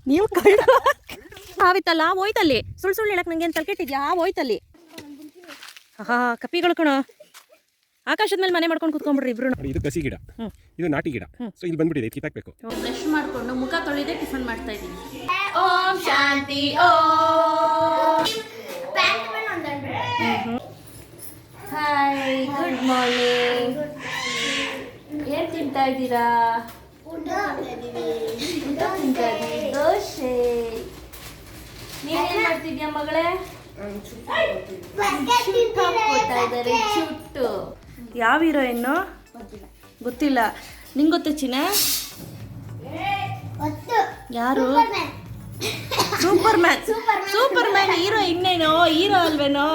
ನೀವು ಕಳ್ಳ ಹಾವಿತ್ತಲ್ಲ ಹೋಯ್ತಲ್ಲಿ ಸುಳ್ಳು ಸುಳ್ಳು ಹೇಳಕ್ ನಂಗೆ ಏನು ತಲೆಕೆಟ್ಟಿದ್ಯಾ ಹೋಯ್ತಲ್ಲಿ ಹಾ ಕಪ್ಪಿಗಳು ಕಣೋ ಆಕಾಶದ ಮೇಲೆ ಮನೆ ಮಾಡ್ಕೊಂಡು ಕುತ್ಕೊಂಡ್ಬಿಡ್ರಿ ಇಬ್ರು ಇದು ಕಸಿ ಗಿಡ ಇದು ನಾಟಿ ಗಿಡ ಸೊ ಇಲ್ಲಿ ಬಂದ್ಬಿಟ್ಟಿದೆ ಕಿತ್ತಾಕ್ಬೇಕು ಬ್ರಷ್ ಮಾಡ್ಕೊಂಡು ಮುಖ ತೊಳಿದೆ ಟಿಫನ್ ಮಾಡ್ತಾ ಇದ್ದೀನಿ ಓಂ ಶಾಂತಿ ಓಂ ಹಾಯ್ ಗುಡ್ ಮಾರ್ನಿಂಗ್ ಏನು ತಿಂತಾ ಇದ್ದೀರಾ ಊಟ ತಿಂತಾ ಇದ್ದೀವಿ ದೋಸೆ ನೀನೇನು ಮಾಡ್ತಿದ್ಯಾ ಮಗಳೇ ಚುಟ್ಟು ಯಾವ ಹೀರೋಯಿನ್ನು ಗೊತ್ತಿಲ್ಲ ನಿಂಗೆ ಗೊತ್ತ ಚಿನ್ನ ಯಾರು ಸೂಪರ್ ಮ್ಯಾನ್ ಹೀರೋ ಇನ್ನೇನೋ ಹೀರೋ ಅಲ್ವೇನೋ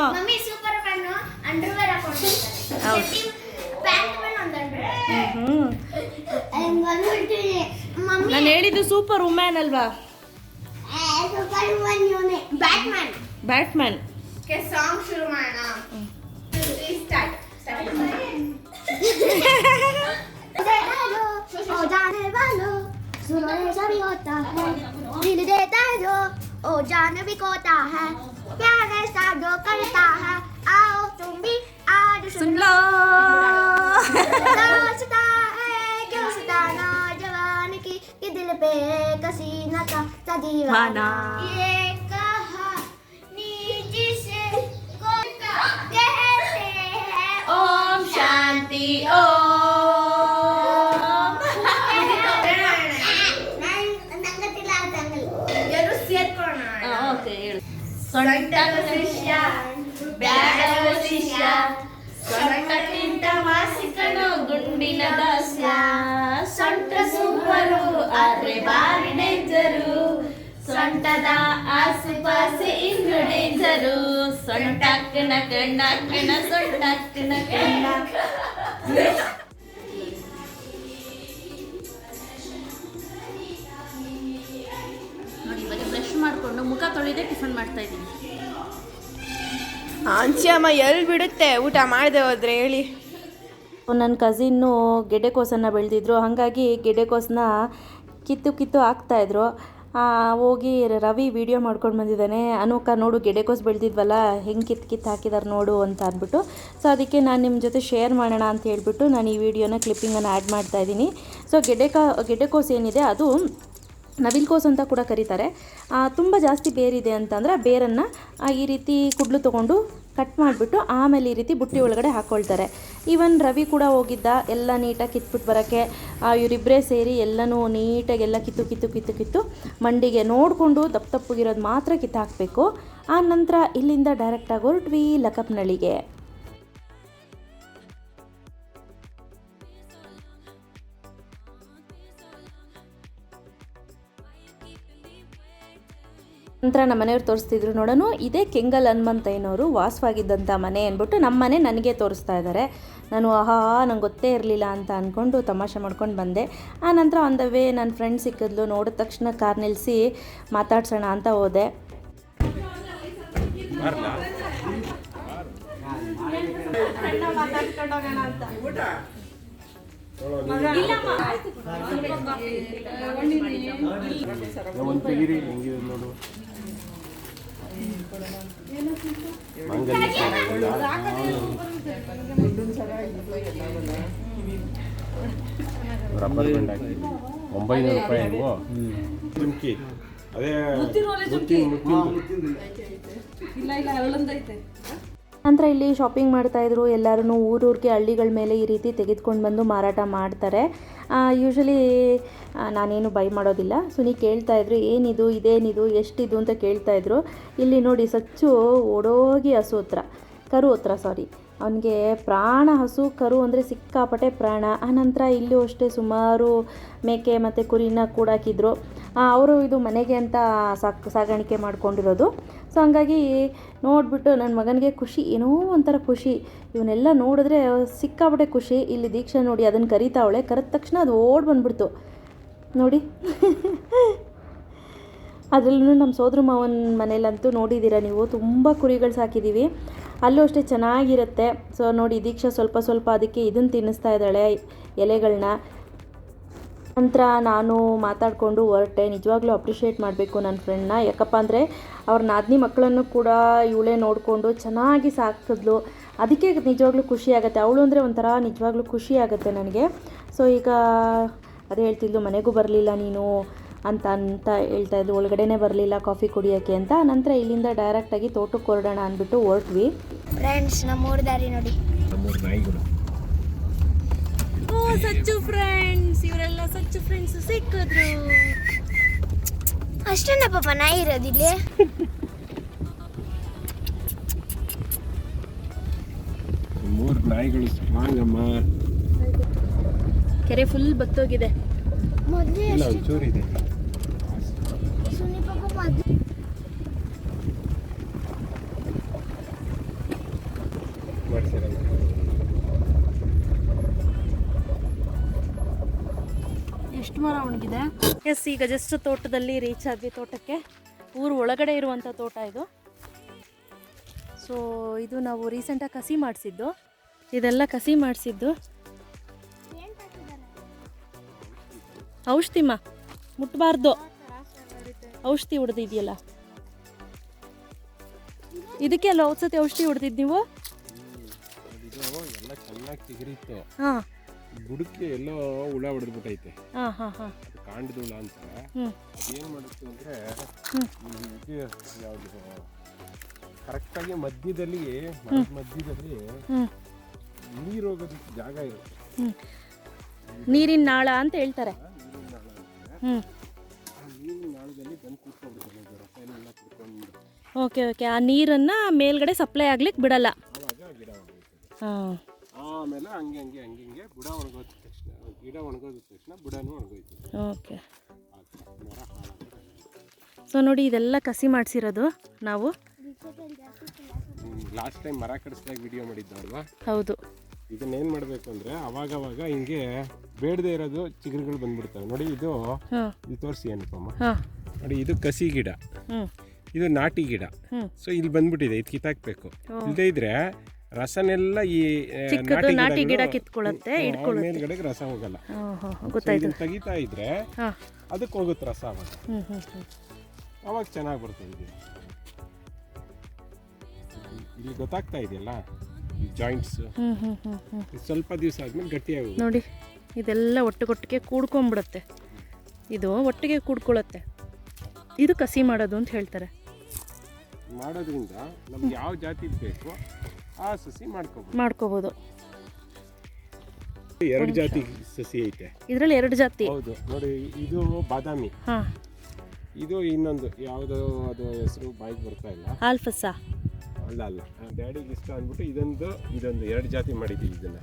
ನಾನು ಹೇಳಿದ್ದು ಸೂಪರ್ ವುಮೆನ್ ಅಲ್ವಾ ಬ್ಯಾಟ್ಮ್ಯಾನ್ ಸಾಂಗ್ ಶುರು ಮಾಡೋಣ दिल देता है जो ओ जान भी खोता है प्यार ऐसा जो करता है आओ तुम भी आज सुन लो दास्तां है क्यों सताना जवान की कि दिल पे कसीना का दीवाना ये कहानी जिसे कहते हैं ओम शांति ओम ಸೊಂಟದ ಶಿಷ್ಯ ಬ್ಯಾಡವ ಶಿಷ್ಯ ಸೊಂಟಕ್ಕಿಂತ ಮಾಸಿಕನು ಗುಂಡಿನ ದಾಸ್ಯ ಸೊಂಟ ಸೂಪರು ಆದ್ರೆ ಬಾರಿ ಡೇಂಜರು ಸೊಂಟದ ಆಸುಪಾಸೆ ಇನ್ನು ಡೇಂಜರು ಸೊಂಟಕ್ಕನ ಕಣ್ಣಕ್ಕನ ಸೊಂಟಕ್ಕನ ಕಣ್ಣ ಬ್ರಷ್ ಮಾಡಿಕೊಂಡು ಮುಖ ತೊಳೆದೇ ಟಿಫನ್ ಮಾಡ್ತಾ ಇದ್ದೀನಿ ಅಂಚಮ್ಮ ಎಲ್ಲಿ ಬಿಡುತ್ತೆ ಊಟ ಮಾಡದೆ ಹೋದ್ರೆ ಹೇಳಿ ನನ್ನ ಕಸಿನ್ನು ಗೆಡ್ಡೆಕೋಸನ್ನು ಬೆಳೆದಿದ್ರು ಹಾಗಾಗಿ ಗೆಡ್ಡೆಕೋಸನ್ನ ಕಿತ್ತು ಹಾಕ್ತಾಯಿದ್ರು ಹೋಗಿ ರವಿ ವಿಡಿಯೋ ಮಾಡ್ಕೊಂಡು ಬಂದಿದ್ದಾನೆ ಅನೂಕ ನೋಡು ಗೆಡ್ಡೆಕೋಸು ಬೆಳೆದಿದ್ವಲ್ಲ ಹೆಂಗೆ ಕಿತ್ತು ಹಾಕಿದಾರೆ ನೋಡು ಅಂತ ಅಂದ್ಬಿಟ್ಟು ಸೊ ಅದಕ್ಕೆ ನಾನು ನಿಮ್ಮ ಜೊತೆ ಶೇರ್ ಮಾಡೋಣ ಅಂತ ಹೇಳ್ಬಿಟ್ಟು ನಾನು ಈ ವಿಡಿಯೋನ ಕ್ಲಿಪ್ಪಿಂಗನ್ನು ಆ್ಯಡ್ ಮಾಡ್ತಾಯಿದ್ದೀನಿ ಸೊ ಗೆಡ್ಡೆಕೋಸು ಏನಿದೆ ಅದು ನವಿಲ್ಕೋಸು ಅಂತ ಕೂಡ ಕರೀತಾರೆ ತುಂಬ ಜಾಸ್ತಿ ಬೇರಿದೆ ಅಂತಂದರೆ ಬೇರನ್ನು ಈ ರೀತಿ ಕುಡ್ಲು ತೊಗೊಂಡು ಕಟ್ ಮಾಡಿಬಿಟ್ಟು ಆಮೇಲೆ ಈ ರೀತಿ ಬುಟ್ಟಿ ಒಳಗಡೆ ಹಾಕ್ಕೊಳ್ತಾರೆ ಈವನ್ ರವಿ ಕೂಡ ಹೋಗಿದ್ದ ಎಲ್ಲ ನೀಟಾಗಿ ಕಿತ್ಬಿಟ್ಟು ಬರೋಕ್ಕೆ ಇವರಿಬ್ಬರೇ ಸೇರಿ ಎಲ್ಲನೂ ನೀಟಾಗಿ ಎಲ್ಲ ಕಿತ್ತು ಮಂಡಿಗೆ ನೋಡಿಕೊಂಡು ತಪ್ಪಗಿರೋದು ಮಾತ್ರ ಕಿತ್ತು ಹಾಕಬೇಕು ಆ ನಂತರ ಇಲ್ಲಿಂದ ಡೈರೆಕ್ಟಾಗಿ ಹೊರಟ್ವಿ ಲಕಪ್ನಳ್ಳಿಗೆ ನಂತರ ನಮ್ಮ ಮನೆಯವ್ರು ತೋರಿಸ್ತಿದ್ರು ನೋಡೋಣ ಇದೇ ಕೆಂಗಲ್ ಹನುಮಂತಯ್ಯನವರು ವಾಸವಾಗಿದ್ದಂಥ ಮನೆ ಅಂದ್ಬಿಟ್ಟು ನಮ್ಮ ಮನೆ ನನಗೆ ತೋರಿಸ್ತಾ ಇದ್ದಾರೆ ನಾನು ನಂಗೆ ಗೊತ್ತೇ ಇರಲಿಲ್ಲ ಅಂತ ಅಂದ್ಕೊಂಡು ತಮಾಷೆ ಮಾಡ್ಕೊಂಡು ಬಂದೆ ಆ ನಂತರ ಆನ್ ದ ವೇ ನನ್ನ ಫ್ರೆಂಡ್ ಸಿಕ್ಕಿದ್ಲು ನೋಡಿದ ತಕ್ಷಣ ಕಾರ್ ನಿಲ್ಲಿಸಿ ಮಾತಾಡ್ಸೋಣ ಅಂತ ಹೋದೆ ರಬ್ಬರ್ ಬ್ಯಾಂಡ್ ಹಾಕಿ 900 ರೂಪಾಯಿ ನೀವು ಜುಮ್ಕಿ ಅದೇ ನಂತರ ಇಲ್ಲಿ ಶಾಪಿಂಗ್ ಮಾಡ್ತಾಯಿದ್ರು ಎಲ್ಲರೂ ಊರೂರಿಗೆ ಹಳ್ಳಿಗಳ ಮೇಲೆ ಈ ರೀತಿ ತೆಗೆದುಕೊಂಡು ಬಂದು ಮಾರಾಟ ಮಾಡ್ತಾರೆ ಯೂಶ್ವಲಿ ನಾನೇನು ಬೈ ಮಾಡೋದಿಲ್ಲ ಸುನಿ ಕೇಳ್ತಾಯಿದ್ರು ಏನಿದು ಇದೇನಿದು ಎಷ್ಟಿದು ಅಂತ ಕೇಳ್ತಾಯಿದ್ರು ಇಲ್ಲಿ ನೋಡಿ ಸಚ್ಚು ಓಡೋಗಿ ಕರು ಹತ್ರ ಅವನಿಗೆ ಪ್ರಾಣ ಹಸು ಕರು ಅಂದರೆ ಸಿಕ್ಕಾಪಟ್ಟೆ ಪ್ರಾಣ ಆನಂತರ ಇಲ್ಲೂ ಅಷ್ಟೇ ಸುಮಾರು ಮೇಕೆ ಮತ್ತು ಕುರಿನ ಕೂಡಾಕಿದ್ರು ಅವರು ಇದು ಮನೆಗೆ ಅಂತ ಸಾಗಾಣಿಕೆ ಮಾಡ್ಕೊಂಡಿರೋದು ಸೊ ಹಂಗಾಗಿ ನೋಡಿಬಿಟ್ಟು ನನ್ನ ಮಗನಿಗೆ ಖುಷಿ ಏನೋ ಒಂಥರ ಖುಷಿ ಇವನ್ನೆಲ್ಲ ನೋಡಿದ್ರೆ ಸಿಕ್ಕಾಪಟ್ಟೆ ಖುಷಿ ಇಲ್ಲಿ ದೀಕ್ಷಾ ನೋಡಿ ಅದನ್ನು ಕರೀತಾವಳೆ ಕರೆದ ತಕ್ಷಣ ಅದು ಓಡಿ ಬಂದ್ಬಿಡ್ತು ನೋಡಿ ಅದರಲ್ಲೂ ನಮ್ಮ ಸೋದರ ಮಾವನ ಮನೇಲಂತೂ ನೋಡಿದ್ದೀರಾ ನೀವು ತುಂಬ ಕುರಿಗಳು ಸಾಕಿದ್ದೀವಿ ಅಲ್ಲೂ ಅಷ್ಟೇ ಚೆನ್ನಾಗಿರುತ್ತೆ ಸೊ ನೋಡಿ ದೀಕ್ಷಾ ಸ್ವಲ್ಪ ಅದಕ್ಕೆ ಇದನ್ನು ತಿನ್ನಿಸ್ತಾ ಇದ್ದಾಳೆ ಎಲೆಗಳನ್ನ ನಂತರ ನಾನು ಮಾತಾಡಿಕೊಂಡು ಹೊರಟೆ. ನಿಜವಾಗ್ಲೂ ಅಪ್ರಿಷಿಯೇಟ್ ಮಾಡಬೇಕು ನನ್ನ ಫ್ರೆಂಡ್ನ. ಯಾಕಪ್ಪ ಅಂದರೆ ಅವ್ರ ನಾದಿನಿ ಮಕ್ಕಳನ್ನು ಕೂಡ ಇವಳೇ ನೋಡಿಕೊಂಡು ಚೆನ್ನಾಗಿ ಸಾಕಿದ್ಲು. ಅದಕ್ಕೆ ನಿಜವಾಗ್ಲೂ ಖುಷಿ ಆಗುತ್ತೆ. ಅವಳು ಅಂದರೆ ಒಂಥರ ನಿಜವಾಗ್ಲೂ ಖುಷಿ ಆಗುತ್ತೆ ನನಗೆ. ಸೊ ಈಗ ಅದೇ ಹೇಳ್ತಿದ್ಲು, ಮನೆಗೂ ಬರಲಿಲ್ಲ ನೀನು ಅಂತ ಹೇಳ್ತಾ ಇದ್ಲು. ಒಳಗಡೆನೇ ಬರಲಿಲ್ಲ ಕಾಫಿ ಕುಡಿಯೋಕ್ಕೆ ಅಂತ. ನಂತರ ಇಲ್ಲಿಂದ ಡೈರೆಕ್ಟಾಗಿ ತೋಟಕ್ಕೆ ಹೊರಡೋಣ ಅಂದ್ಬಿಟ್ಟು ಹೊರಟ್ವಿ. ಫ್ರೆಂಡ್ಸ್ ನಮ್ಮೂರ ದಾರಿ ನೋಡಿ. ನಮ್ಮೂರು ನಾಯಿಗಳು. ಓ ಸಚ್ಚು ಫ್ರೆಂಡ್ಸ್, ಇವರೆಲ್ಲ ಸಚ್ಚು ಫ್ರೆಂಡ್ಸ್ ಸಿಕ್ಕಿದ್ರು. ಅಷ್ಟೇನ ಪಾಪ ನಾಯಿ ಇರೋದಿಲ್ಲಿ. ಮೂರು ನಾಯಿಗಳು ಸ್ಟ್ರಾಂಗ್ ಅಮ್ಮ. ಕೆರೆ ಫುಲ್ ಬತ್ತೋಗಿದೆ. ಮೊದಲೇ ಇಲ್ಲ ಒಂಚೂರಿದೆ. ಸುನಿ ಪಾಪ ಮೊದಲು ಮಾಡ್ಸಿರಲ್ಲ. ಎಷ್ಟು ಮರ ಒಣಗಿದೆ. ಎಸ್, ಈಗ ಜಸ್ಟ್ ತೋಟದಲ್ಲಿ ರೀಚ್ ಆದ್ವಿ. ತೋಟಕ್ಕೆ ಊರು ಒಳಗಡೆ ಇರುವಂಥ ತೋಟ ಇದು. ಸೊ ಇದು ನಾವು ರೀಸೆಂಟಾಗಿ ಕಸಿ ಮಾಡಿಸಿದ್ದು. ಇದೆಲ್ಲ ಕಸಿ ಮಾಡಿಸಿದ್ದು. ಔಷಧಿಮ್ಮ ಮುಟ್ಬಾರ್ದು. ಔಷಧಿ ಹೊಡೆದಿದೆಯಲ್ಲ, ಇದಕ್ಕೆ ಅಲ್ಲ ಔಷಧಿ ಹೊಡೆದಿದ್ದು ನೀವು. ಇದು ಎಲ್ಲ ಚೆನ್ನಾಗಿ ಚಿಗುರಿತ್ತು. ಹಾಂ, ಬುಡಕ್ಕೆ ಎಲ್ಲೋ ಹುಳ ಹೊಡೆದ್ಬಿಟ್ಟೈತೆ. ಹಾಂ ಹಾಂ ಹಾಂ ಅದು ಕಾಂಡದ ಹುಳ ಅಂತ. ಅದೇನು ಮಾಡುತ್ತೆ ಅಂದರೆ ಇದು ಯಾವುದು ಕರೆಕ್ಟಾಗಿ ಮಧ್ಯದಲ್ಲಿ ನೀರು ಹೋಗೋದಕ್ಕೆ ಜಾಗ ಇರುತ್ತೆ. ನೀರಿನ ನಾಳ ಅಂತ ಹೇಳ್ತಾರೆ. ನೀರಿನ ನಾಳದಲ್ಲಿ ಬಂದು ಕೂತ್ಕೊಂಡ್ಬಿಡ್ತಾರೆ ರಸಾಯನೆಲ್ಲ ಕುಡ್ಕೊಂಡು. Okay okay. ಆ ನೀರನ್ನು ಮೇಲ್ಗಡೆ ಸಪ್ಲೈ ಆಗ್ಲಿಕ್ಕೆ ಬಿಡಲ್ಲ. ಆವಾಗ ಗಿಡ ಒಣಗೋಯ್ತದೆ. ಹಾಂ, ಆಮೇಲೆ ಹಂಗೆ ಬುಡ ಒಣಗೋದ ತಕ್ಷಣ, ಗಿಡ ಒಣಗೋದ ತಕ್ಷಣ ಬುಡನೂ ಒಣಗೋಯ್ತದೆ. ಓಕೆ. ಮರ ಹಾಳಾಗುತ್ತೆ. ಸೊ ನೋಡಿ, ಇದೆಲ್ಲ ಕಸಿ ಮಾಡಿಸಿರೋದು ನಾವು. ಲಾಸ್ಟ್ ಟೈಮ್ ಮರ ಕಡಿಸ್ದಾಗ ವಿಡಿಯೋ ಮಾಡಿದ್ದಲ್ವಾ? ಹೌದು. ಇದನ್ನೇನು ಮಾಡಬೇಕು ಅಂದರೆ ಅವಾಗವಾಗ ಹಿಂಗೆ ಬೇಡದೇ ಇರೋದು ಚಿಗುರುಗಳು ಬಂದ್ಬಿಡ್ತವೆ. ನೋಡಿ ಇದು ತೋರಿಸಿ ಅನ್ಕಮ್ಮ. ನೋಡಿ ಇದು ಕಸಿ ಗಿಡ, ಇದು ನಾಟಿ ಗಿಡ. ಸೊ ಇಲ್ಲಿ ಬಂದ್ಬಿಟ್ಟಿದೆ, ಇದು ಕಿತ್ತಾಕ್ಬೇಕು. ಇಲ್ಲದೇ ಇದ್ರೆ ರಸನೆಲ್ಲ ಈ ನಾಟಿ ಗಿಡ ಕಿತ್ಕೊಳ್ಳುತ್ತೆ, ಮೇಲ್ಗಡೆಗೆ ರಸ ಹೋಗಲ್ಲ. ತೆಗಿತಾ ಇದ್ರೆ ಅದಕ್ಕೆ ಹೋಗುತ್ತೆ ರಸ. ಅವಾಗ ಚೆನ್ನಾಗಿ ಬರ್ತದೆ. ಇಲ್ಲಿ ಗೊತ್ತಾಗ್ತಾ ಇದೆಯಲ್ಲ ಈ ಜಾಯಿಂಟ್ಸ್. ಸ್ವಲ್ಪ ದಿವಸ ಆದ್ಮೇಲೆ ಗಟ್ಟಿಯಾಗಿ ನೋಡಿ, ಇದೆಲ್ಲ ಒಟ್ಟಿಗೆ ಕೂಡ್ಕೊಂಡ್ಬಿಡುತ್ತೆ. ಇದು ಒಟ್ಟಿಗೆ ಕೂಡ್ಕೊಳ್ಳುತ್ತೆ. ಇದು ಕಸಿ ಮಾಡೋದು ಅಂತ ಹೇಳ್ತಾರೆ. ಮಾಡೋದ್ರಿಂದ ನಮ್ಗೆ ಯಾವ ಜಾತಿ ಬೇಕು ಆ ಸಸಿ ಮಾಡ್ಕೋಬಹುದು. ಎರಡು ಜಾತಿ ಸಸಿ ಐತೆ ಇದರಲ್ಲಿ, ಎರಡು ಜಾತಿ. ಹೌದು ನೋಡಿ, ಇದು ಬಾದಾಮಿ. ಇದು ಇನ್ನೊಂದು ಯಾವುದೋ ಅದು ಹೆಸರು ಬಾಯಿಗೆ ಬರ್ತಾ ಇಲ್ಲ. ಆಲ್ಫಸಾ? ಅಲ್ಲ, ಡ್ಯಾಡಿಗೆ ಇಷ್ಟ ಅಂದ್ಬಿಟ್ಟು ಇದೊಂದು ಎರಡು ಜಾತಿ ಮಾಡಿದ್ದೀವಿ. ಇದನ್ನ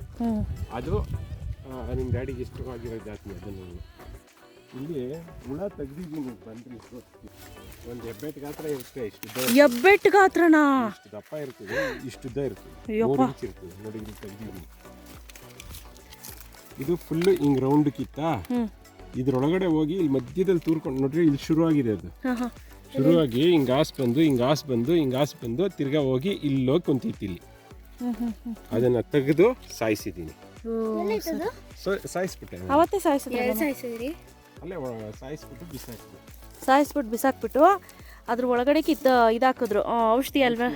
ಅದು ನಿಮ್ಮ ಡ್ಯಾಡಿಗೆ ಇಷ್ಟವಾಗಿರೋ ಜಾತಿ. ಅದನ್ನು ಇಲ್ಲಿ ಹುಳ ತೆಗ್ದಿದ್ದೀನಿ, ಬಂದ್ರಿ. ಒಂದು ಹೆಬ್ಬೆಟ್ಟು ಗಾತ್ರ ಇರುತ್ತೆ, ಹೆಬ್ಬೆಟ್ಟು ಗಾತ್ರನಾ? ಇಷ್ಟು ದಪ್ಪ ಇರ್ತದೆ, ಇಷ್ಟುದ್ದ ಇರ್ತದೆ, 3 ಇಂಚ್ ಇರ್ತದೆ. ನೋಡಿ ಇಲ್ಲಿ ತೆಗ್ದಿದ್ದೀನಿ. ಇದು ಫುಲ್ಲು ಹಿಂಗೆ ರೌಂಡ್ ಕಿತ್ತ ಇದ್ರೊಳಗಡೆ ಹೋಗಿ ಇಲ್ಲಿ ಮಧ್ಯದಲ್ಲಿ ತೂರ್ಕೊಂಡು ನೋಡ್ರಿ, ಇಲ್ಲಿ ಶುರುವಾಗಿದೆ. ಅದು ಶುರುವಾಗಿ ಹಿಂಗೆ ಆಸ್ ಬಂದು ತಿರ್ಗಾ ಹೋಗಿ ಇಲ್ಲೋಗಿ ಕುಂತಿತ್ತು. ಇಲ್ಲಿ ಅದನ್ನ ತೆಗೆದು ಸಾಯಿಸಿದ್ದೀನಿ. ಸಾಯಿಸ್ಬಿಟ್ಟೆ. ಅವತ್ತೇ ಸಾಯಿಸಿದ್ರಿ? ಅಲ್ಲೇ ಸಾಯಿಸ್ಬಿಟ್ಟು ಬಿಸಾಕ್ಬಿಟ್ಟು ಅದ್ರ ಒಳಗಡೆ ಇದಾಕಿದ್ರು ಔಷಧಿ ಅಲ್ವಾ?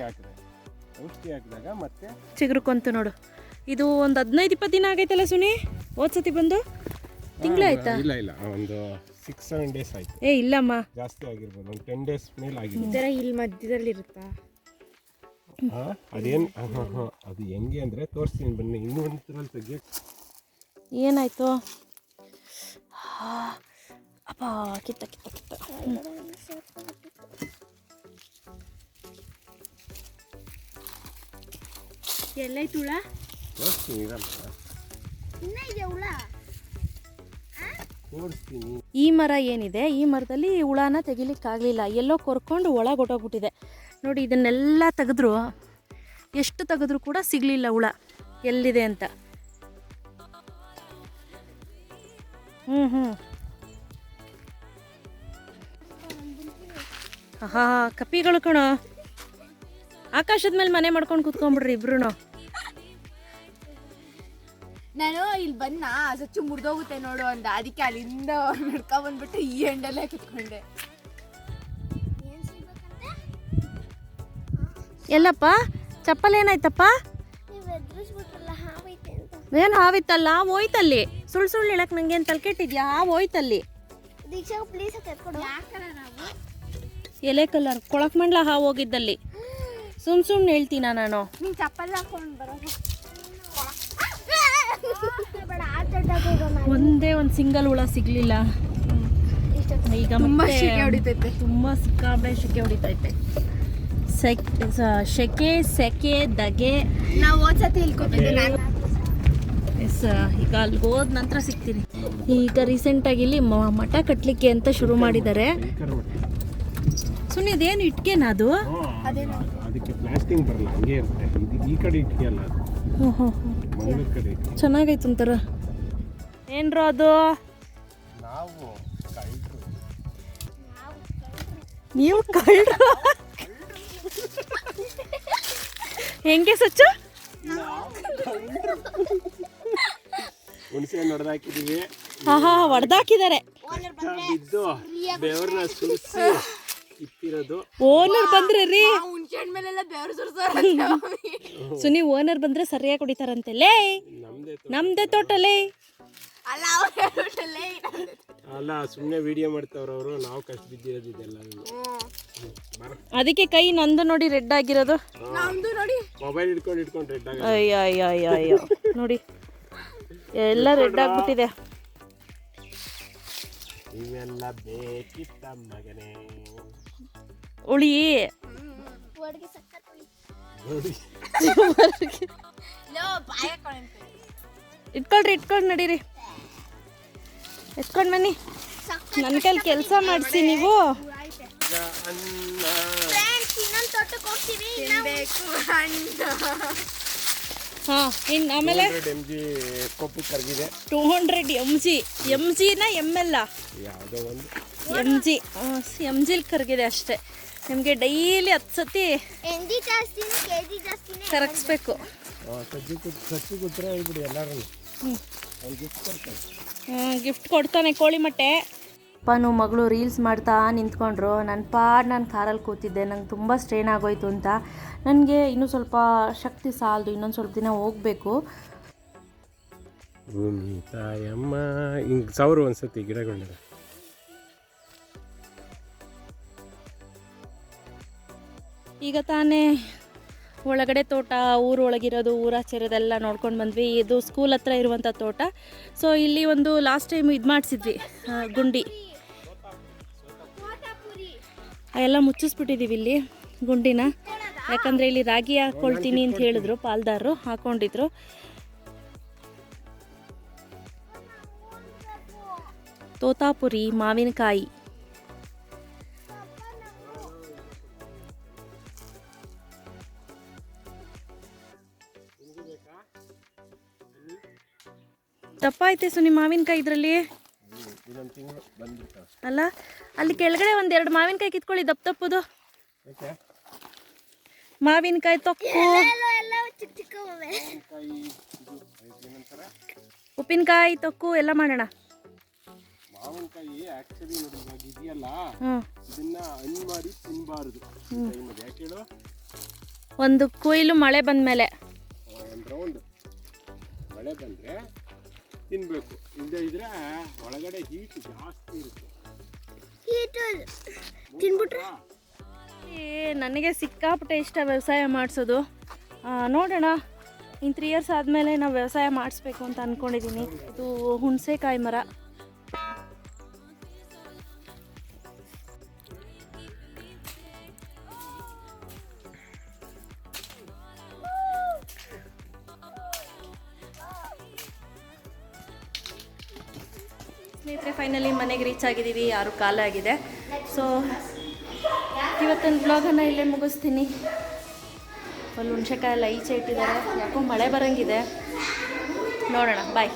ಔಷಧಿ ಹಾಕಿದಾಗ ಮತ್ತೆ ಚಿಗುರುಕೊಂತು ನೋಡು. ಇದು ಒಂದು 15-20 ದಿನ ಆಗೈತಲ್ಲ ಸುನಿ? ಓದ್ಸತಿ ಬಂದು ತಿಂಗಳಾಯ್ತಾ? ಇಲ್ಲ, ಒಂದು 6-7 ಡೇಸ್ ಆಯ್ತು. ಇಲ್ಲಮ್ಮ, ಜಾಸ್ತಿ ಆಗಿರ್ಬೋದು, ಒಂದು 10 ಡೇಸ್ ಮೇಲೆ ಆಗಿದೆ. ಈ ಥರ ಇಲ್ಲಿ ಮಧ್ಯದಲ್ಲಿ ಇರುತ್ತಾ? ಅದೇನು ಅದು ಹೆಂಗೆ ಅಂದರೆ ತೋರಿಸ್ತೀನಿ ಬನ್ನಿ. ಇನ್ನೂ ಒಂದ್ರಲ್ಲಿ ತೆಗಿಯಕ್ಕೆ ಏನಾಯ್ತು? ಅಪ್ಪ, ಕಿತ್ತ ಎಲ್ಲೈತು ಹುಳ? ತೋರಿಸ್ತೀನಿ. ಈ ಮರ ಏನಿದೆ, ಈ ಮರದಲ್ಲಿ ಹುಳನ ತೆಗಿಲಿಕ್ಕಾಗಲಿಲ್ಲ. ಎಲ್ಲೋ ಕೊರ್ಕೊಂಡು ಒಳಗೆ ಹೊಟ್ಟೋಗ್ಬಿಟ್ಟಿದೆ ನೋಡಿ. ಇದನ್ನೆಲ್ಲ ತೆಗೆದ್ರು, ಎಷ್ಟು ತೆಗೆದ್ರೂ ಕೂಡ ಸಿಗಲಿಲ್ಲ ಹುಳ ಎಲ್ಲಿದೆ ಅಂತ. ಕಪ್ಪಿಗಳು ಕಣೋ, ಆಕಾಶದ ಮೇಲೆ ಮನೆ ಮಾಡ್ಕೊಂಡು ಕೂತ್ಕೊಂಡ್ಬಿಡ್ರಿ ಇಬ್ರು. ನಾನು ಇಲ್ಲಿ ಬನ್ನ ಸಚ್ಚು ಮುರಿದೋಗುತ್ತೆ ನೋಡು ಅಂದ, ಅದಕ್ಕೆ ಅಲ್ಲಿಂದ ನಡ್ಕೊಂಡ್ ಬಂದ್ಬಿಟ್ಟು ಈ ಎಂಡಲ್ಲೇ ಕುತ್ಕೊಂಡೆ. ಎಲ್ಲಪ್ಪ ಚಪ್ಪಲ್ ಏನಾಯ್ತಪ್ಪ? ಏನು ಹಾವಿತ್ತಲ್ಲ, ಹೋಯ್ತಲ್ಲಿ. ಸುಳ್ಳು ಹೇಳಕ್ ನಂಗೆ ಏನು ತಲೆಕೆಟ್ಟಿದ್ಯಾ? ಹಾವು ಹೋಯ್ತಲ್ಲಿ. ಎಲೆ ಕಲರ್ ಕೊಳಕ್ ಮಂಡ್ಲ ಹಾವು ಹೋಗಿದ್ದಲ್ಲಿ. ಸುಮ್ಮನೆ ಹೇಳ್ತೀನ ನಾನು. ನೀನ್ ಚಪ್ಪಲ್ ಹಾಕೊಂಡು ಬರೋದು. ಒಂದೇ ಒಂದು ಸಿಂಗಲ್ ಹುಳ ಸಿಗ್ಲಿಲ್ಲ. ಈಗ ತುಂಬಾ ಮತ್ತೆ ಶೆಕೆ ಹೊಡಿತೈತೆ. ತುಂಬಾ ಸಿಕ್ಕಾಬೆ ಶೆಕೆ ಹೊಡಿತೈತೆ. ಸೆಕೆ ದಗೆ. ನಾವು ಓದ್ಸತಿ ಇಲ್ಕೊತಿದ್ದೆ ನಾನು. ಎಸ್, ಈಗ ಅಲ್ಲಿಗೆ ಹೋದ ನಂತರ ಸಿಗ್ತೀನಿ. ಈಗ ರೀಸೆಂಟಾಗಿ ಇಲ್ಲಿ ಮಠ ಕಟ್ಟಲಿಕ್ಕೆ ಅಂತ ಶುರು ಮಾಡಿದ್ದಾರೆ. ಸುನಿ ಅದೇನು ಇಟ್ಕೆನಾ ಅದು? ಅದಕ್ಕೆ ಪ್ಲಾಸ್ಟಿಂಗ್ ಬರಲ್ಲ, ಹಂಗೆ ಇರುತ್ತೆ. ಈ ಕಡೆ ಇಟ್ಕೆಯಲ್ಲ, ಮಂಗಳೂರು ಕಡೆ. ಚೆನ್ನಾಗೈತೆ ಒಂಥರ. ಏನ್ರೋ ಅದು? ನಾವು ಕಳ್ಳರು. ನೀವು ಕಳ್ಳರು? ಹೆಂಗೆ ಸಚ್ಚು? ಹುಣಸೆ ಹೊಡೆದಾಕಿದೀವಿ. ಹೊಡೆದಾಕಿದ್ದಾರೆ. ಬಿದ್ದು ಬೆವರನ್ನ ಸುರಿಸಿ ಇಟ್ಟಿರೋದು. ಓನರ್ ಬಂದ್ರೆ ರೀ, ಹುಣ್ಸೆಹಣ್ಣು ಮೇಲೆಲ್ಲ ಬೆವರು ಸುರ್ಸೋರ. ಸುನಿ ಓನರ್ ಬಂದ್ರೆ ಸರಿಯಾಗಿ ಹೊಡಿತಾರಂತೆ. ಲೇ ನಮ್ದೇ ತೋಟಲೇ ಅಲ್ಲ, ಅವ್ರು ಅಲ್ಲ, ಸುಮ್ಮನೆ ವಿಡಿಯೋ ಮಾಡ್ತಾವ್ರ ಅವರು. ನಾವು ಕಷ್ಟ ಬಿದ್ದಿರೋದು ಇದೆಲ್ಲ. ಅದಕ್ಕೆ ಕೈ ನಂದು ನೋಡಿ ರೆಡ್ ಆಗಿರೋದು. ನಮ್ದು ನೋಡಿ ಮೊಬೈಲ್ ಇಟ್ಕೊಂಡು ರೆಡ್ ಆಗ. ಅಯ್ಯೋ ನೋಡಿ ಎಲ್ಲ ರೆಡ್ ಆಗ್ಬಿಟ್ಟಿದೆ. ಇವೆಲ್ಲ ಬೇಕಿತ್ತ ಮಗನೇ. ಉಳಿ ಇಟ್ಕೊಳ್ರಿ ನಡೀರಿ. ಎತ್ಕೊಂಡ್ ಬನ್ನಿ. ನನ್ನ ಕೈಲಿ ಕೆಲಸ ಮಾಡಿಸಿ ನೀವು. ಹಾಂ, ಇನ್ನು ಆಮೇಲೆ 200 mg ಕೊಬ್ಬು ಕರಗಿದೆ. 200 MG ನ ML ಯಾವುದೋ ಒಂದು MG ಕರಗಿದೆ ಅಷ್ಟೇ. ನಿಮಗೆ ಡೈಲಿ 10 ಸತಿ ಕರಗಿಸ್ಬೇಕು. ಸಚ್ಚು ಕೂತ್ರೆ ಹೇಳ್ಬಿಡಿ ಎಲ್ಲರೂ. ಗಿಫ್ಟ್ ಕೊಡ್ತಾನೆ ಕೋಳಿ ಮೊಟ್ಟೆ. ಅಪ್ಪನೂ ಮಗಳು ರೀಲ್ಸ್ ಮಾಡ್ತಾ ನಿಂತ್ಕೊಂಡ್ರು. ನಾನು ಕಾರಲ್ಲಿ ಕೂತಿದ್ದೆ. ನಂಗೆ ತುಂಬ ಸ್ಟ್ರೈನ್ ಆಗೋಯ್ತು ಅಂತ. ನನಗೆ ಇನ್ನೂ ಸ್ವಲ್ಪ ಶಕ್ತಿ ಸಾಲದು, ಇನ್ನೊಂದು ಸ್ವಲ್ಪ ದಿನ ಹೋಗಬೇಕು. ಭೂಮಿ ತಾಯಮ್ಮ ಹಿಂಗೆ ಸಾವಿರ ಒಂದ್ಸತಿ ಗಿಡಗಳಿದೆ. ಈಗ ತಾನೇ ಒಳಗಡೆ ತೋಟ, ಊರೊಳಗಿರೋದು, ಊರಾಚೆರೋದೆಲ್ಲ ನೋಡ್ಕೊಂಡು ಬಂದ್ವಿ. ಇದು ಸ್ಕೂಲ್ ಹತ್ರ ಇರುವಂಥ ತೋಟ. ಸೊ ಇಲ್ಲಿ ಒಂದು ಲಾಸ್ಟ್ ಟೈಮ್ ಇದು ಮಾಡಿಸಿದ್ವಿ, ಗುಂಡಿ ಎಲ್ಲ ಮುಚ್ಚಿಸ್ಬಿಟ್ಟಿದ್ದೀವಿ ಇಲ್ಲಿ ಗುಂಡಿನ. ಯಾಕಂದರೆ ಇಲ್ಲಿ ರಾಗಿ ಹಾಕ್ಕೊಳ್ತೀನಿ ಅಂತ ಹೇಳಿದ್ರು ಪಾಲ್ದಾರರು, ಹಾಕ್ಕೊಂಡಿದ್ರು. ತೋತಾಪುರಿ ಮಾವಿನಕಾಯಿ. ದಪ್ಪ ಐತೆ ಸುನಿ ಮಾವಿನಕಾಯಿ ಇದರಲ್ಲಿ ಅಲ್ಲ. ಅಲ್ಲಿ ಕೆಳಗಡೆ 1-2 ಮಾವಿನಕಾಯಿ ಕಿತ್ಕೊಳ್ಳಿ, ದಪ್ಪದು ಮಾವಿನಕಾಯಿ ತೊಕ್ಕು, ಉಪ್ಪಿನಕಾಯಿ ತೊಕ್ಕು ಎಲ್ಲ ಮಾಡೋಣ. ಮಾವಿನಕಾಯಿ ಆಕ್ಚುಲಿ ನೋಡಿ ಇವಾಗ ಇದೆಯಲ್ಲ, ಇದನ್ನ ಹಣ್ಣು ಮಾಡಿ ತಿನ್ನಬಾರದು. ಯಾಕೆ ಹೇಳು? ಒಂದು ಕೊಯ್ಲು ಮಳೆ ಬಂದ್ಮೇಲೆ, ಒಂದು ರೌಂಡ್ ಮಳೆ ಬಂದರೆ ತಿನ್ನಬೇಕು. ಇಲ್ಲದೆ ಇದ್ರೆ ಒಳಗಡೆ ಹೀಟ್ ಜಾಸ್ತಿ ಇರುತ್ತೆ. ನನಗೆ ಸಿಕ್ಕಾಪಟ್ಟೆ ಇಷ್ಟ ವ್ಯವಸಾಯ ಮಾಡಿಸೋದು. ನೋಡೋಣ, ಇನ್ನು 3 years ಆದಮೇಲೆ ನಾವು ವ್ಯವಸಾಯ ಮಾಡಿಸ್ಬೇಕು ಅಂತ ಅಂದ್ಕೊಂಡಿದ್ದೀನಿ. ಇದು ಹುಣಸೆಕಾಯಿ ಮರ. ಸ್ನೇಹಿತರೆ, ಫೈನಲಿ ಮನೆಗೆ ರೀಚ್ ಆಗಿದ್ದೀವಿ. 6 ಕಾಲ ಆಗಿದೆ. ಸೊ ಇವತ್ತಿನ ಬ್ಲಾಗನ್ನು ಇಲ್ಲೇ ಮುಗಿಸ್ತೀನಿ. ಅಲ್ಲಿ ಹುಣಸೆಕಾಯಿ ಎಲ್ಲ ಈಚೆ ಇಟ್ಟಿದ್ದಾರೆ. ಯಾಕೋ ಮಳೆ ಬರೋಂಗಿದೆ. ನೋಡೋಣ, ಬಾಯ್.